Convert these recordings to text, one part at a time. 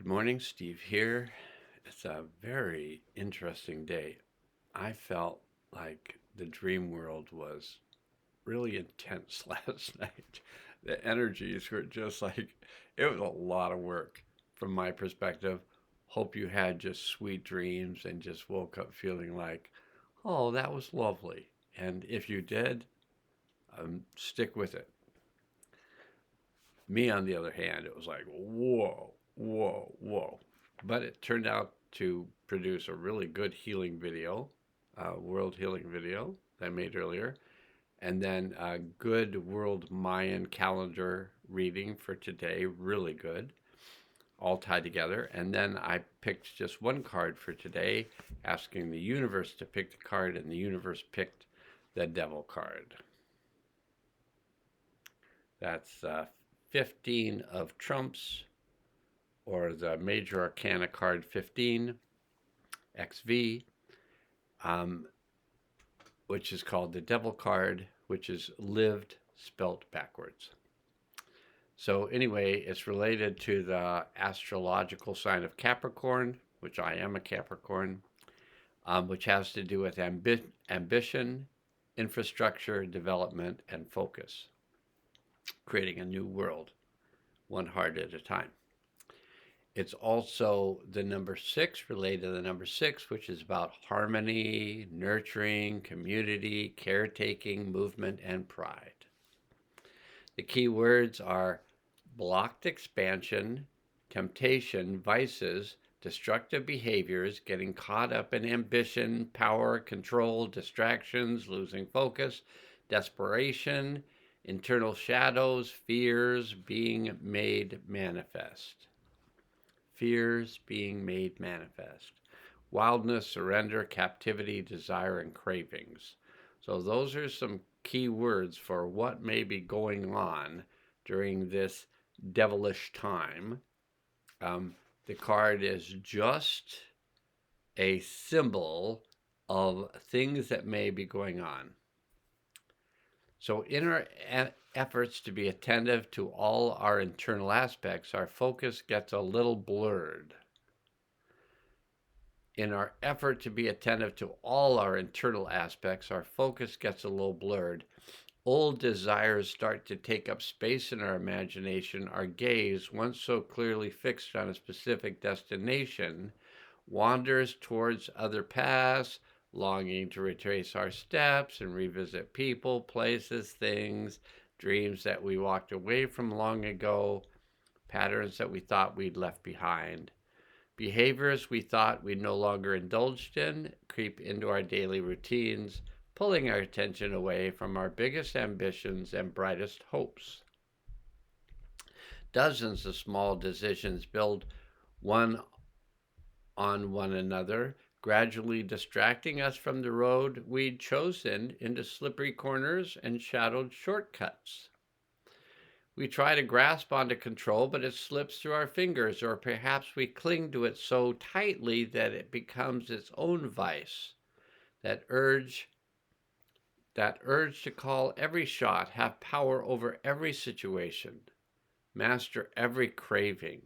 Good morning, Steve here. It's a very interesting day. I felt like the dream world was really intense last night. The energies were just like, it was a lot of work from my perspective. Hope you had just sweet dreams and just woke up feeling like, oh, that was lovely. And if you did, stick with it. Me, on the other hand, it was like, whoa, whoa, whoa. But it turned out to produce a really good healing video, world healing video that I made earlier, and then a good world Mayan calendar reading for today, really good, all tied together. And then I picked just one card for today, asking the universe to pick the card, and the universe picked the devil card. That's 15 of trumps, or the Major Arcana card 15, XV, um, which is called the Devil card, which is lived spelt backwards. So, anyway, it's related to the astrological sign of Capricorn, which I am a Capricorn, which has to do with ambition, infrastructure, development, and focus, creating a new world, one heart at a time. It's also the number six, related to the number six, which is about harmony, nurturing, community, caretaking, movement, and pride. The key words are blocked expansion, temptation, vices, destructive behaviors, getting caught up in ambition, power, control, distractions, losing focus, desperation, internal shadows, fears being made manifest. Fears being made manifest. Wildness, surrender, captivity, desire, and cravings. So, those are some key words for what may be going on during this devilish time. The card is just a symbol of things that may be going on. So, in our efforts to be attentive to all our internal aspects, our focus gets a little blurred. In our effort to be attentive to all our internal aspects, our focus gets a little blurred. Old desires start to take up space in our imagination. Our gaze, once so clearly fixed on a specific destination, wanders towards other paths, longing to retrace our steps and revisit people, places, things, dreams that we walked away from long ago, patterns that we thought we'd left behind. Behaviors we thought we no longer indulged in creep into our daily routines, pulling our attention away from our biggest ambitions and brightest hopes. Dozens of small decisions build one on one another, gradually distracting us from the road we'd chosen into slippery corners and shadowed shortcuts. We try to grasp onto control, but it slips through our fingers, or perhaps we cling to it so tightly that it becomes its own vice. That urge to call every shot, have power over every situation, master every craving.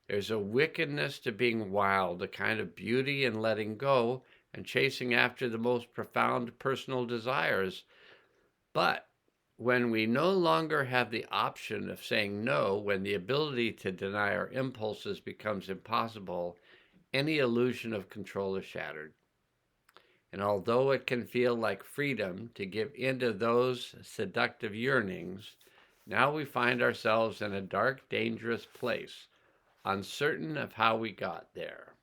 There's a wickedness to being wild, a kind of beauty in letting go and chasing after the most profound personal desires. But when we no longer have the option of saying no, when the ability to deny our impulses becomes impossible, any illusion of control is shattered. And although it can feel like freedom to give in to those seductive yearnings, now we find ourselves in a dark, dangerous place, uncertain of how we got there.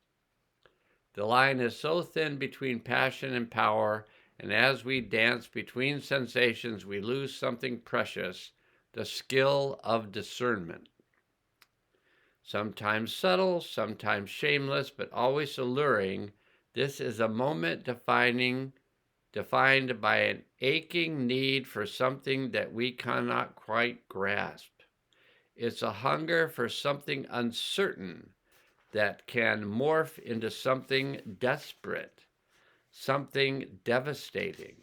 The line is so thin between passion and power, and as we dance between sensations, we lose something precious, the skill of discernment. Sometimes subtle, sometimes shameless, but always alluring, this is a moment defined by an aching need for something that we cannot quite grasp. It's a hunger for something uncertain that can morph into something desperate, something devastating.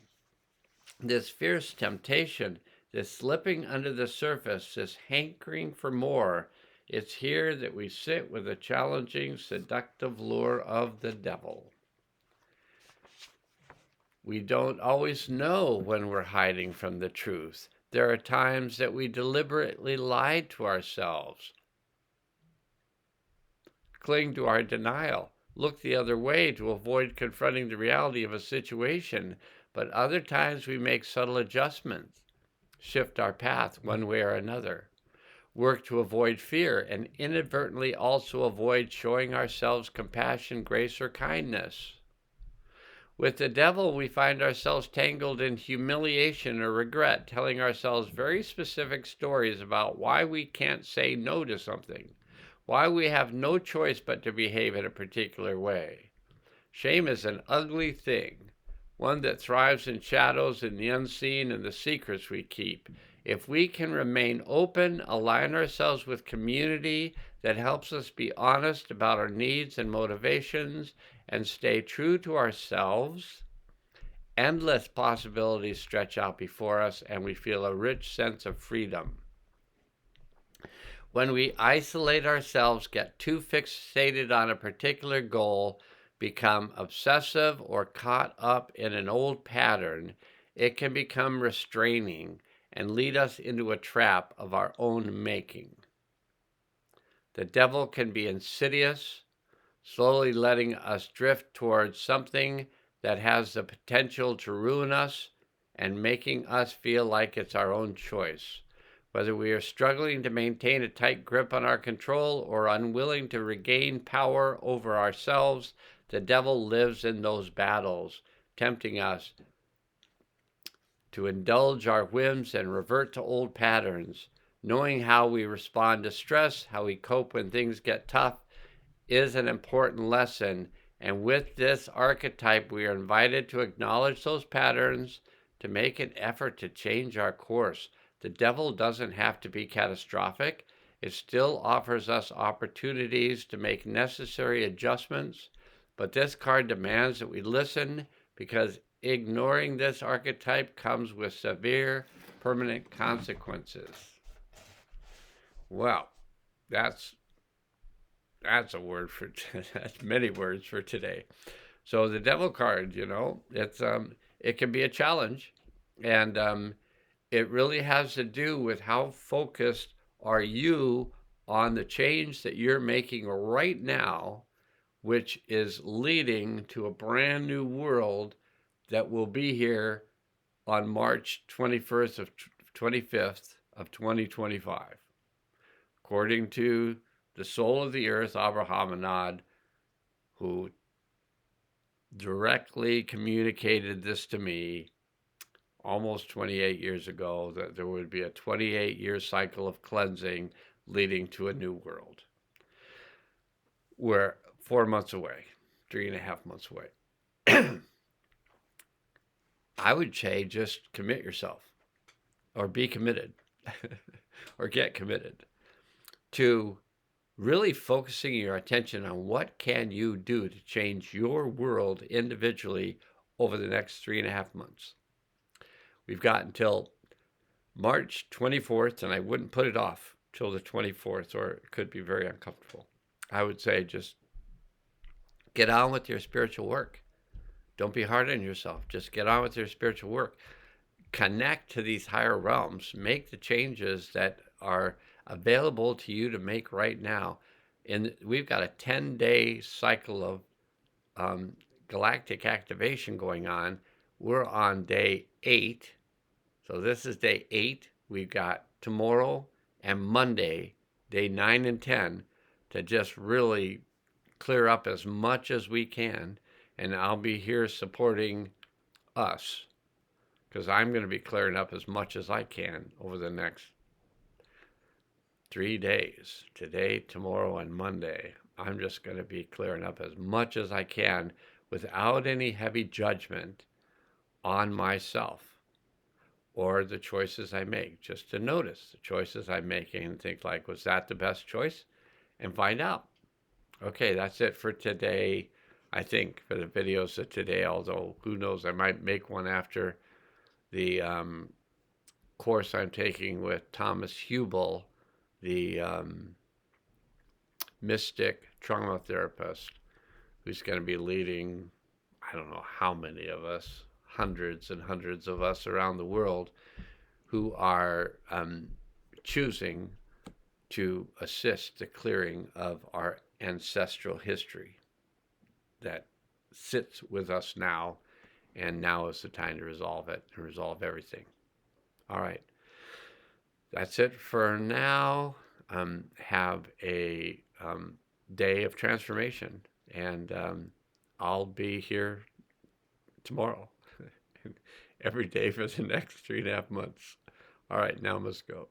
This fierce temptation, this slipping under the surface, this hankering for more, It's here that we sit with the challenging, seductive lure of the devil. We don't always know when we're hiding from the truth. There are times that we deliberately lie to ourselves, cling to our denial, look the other way to avoid confronting the reality of a situation. But other times we make subtle adjustments, shift our path one way or another, work to avoid fear, and inadvertently also avoid showing ourselves compassion, grace, or kindness. With the devil, we find ourselves tangled in humiliation or regret, telling ourselves very specific stories about why we can't say no to something, why we have no choice but to behave in a particular way. Shame is an ugly thing, one that thrives in shadows, in the unseen, and the secrets we keep. If we can remain open, align ourselves with community that helps us be honest about our needs and motivations, and stay true to ourselves, endless possibilities stretch out before us, and we feel a rich sense of freedom. When we isolate ourselves, get too fixated on a particular goal, become obsessive, or caught up in an old pattern, it can become restraining and lead us into a trap of our own making. The devil can be insidious, slowly letting us drift towards something that has the potential to ruin us and making us feel like it's our own choice. Whether we are struggling to maintain a tight grip on our control or unwilling to regain power over ourselves, the devil lives in those battles, tempting us to indulge our whims and revert to old patterns. Knowing how we respond to stress, how we cope when things get tough, is an important lesson. And with this archetype, we are invited to acknowledge those patterns, to make an effort to change our course. The devil doesn't have to be catastrophic. It still offers us opportunities to make necessary adjustments. But this card demands that we listen, because ignoring this archetype comes with severe, permanent consequences. Well, that's a word for that's many words for today. So the devil card, it can be a challenge, and it really has to do with how focused are you on the change that you're making right now, which is leading to a brand new world that will be here on March 21st of 25th of 2025. According to the soul of the earth, Abrahamanad, who directly communicated this to me almost 28 years ago, that there would be a 28-year cycle of cleansing leading to a new world. We're 4 months away, 3.5 months away. I would say just commit yourself, or be committed, or get committed to really focusing your attention on what can you do to change your world individually over the next 3.5 months. We've got until March 24th, and I wouldn't put it off till the 24th, or it could be very uncomfortable. I would say just get on with your spiritual work. Don't be hard on yourself. Just get on with your spiritual work. Connect to these higher realms. Make the changes that are available to you to make right now. And we've got a 10-day cycle of galactic activation going on. We're on day 8. So this is day 8. We've got tomorrow and Monday, day 9 and 10, to just really clear up as much as we can. And I'll be here supporting us, because I'm going to be clearing up as much as I can over the next 3 days. Today, tomorrow, and Monday. I'm just going to be clearing up as much as I can without any heavy judgment on myself or the choices I make. Just to notice the choices I'm making and think like, was that the best choice? And find out. Okay, that's it for today. I think for the videos of today, although who knows, I might make one after the course I'm taking with Thomas Hubel, the mystic trauma therapist who's going to be leading, I don't know how many of us, hundreds and hundreds of us around the world who are choosing to assist the clearing of our ancestral history that sits with us now, and now is the time to resolve it and resolve everything. All right, that's it for now. Have a day of transformation, and I'll be here tomorrow, every day for the next 3.5 months. All right, now I must go.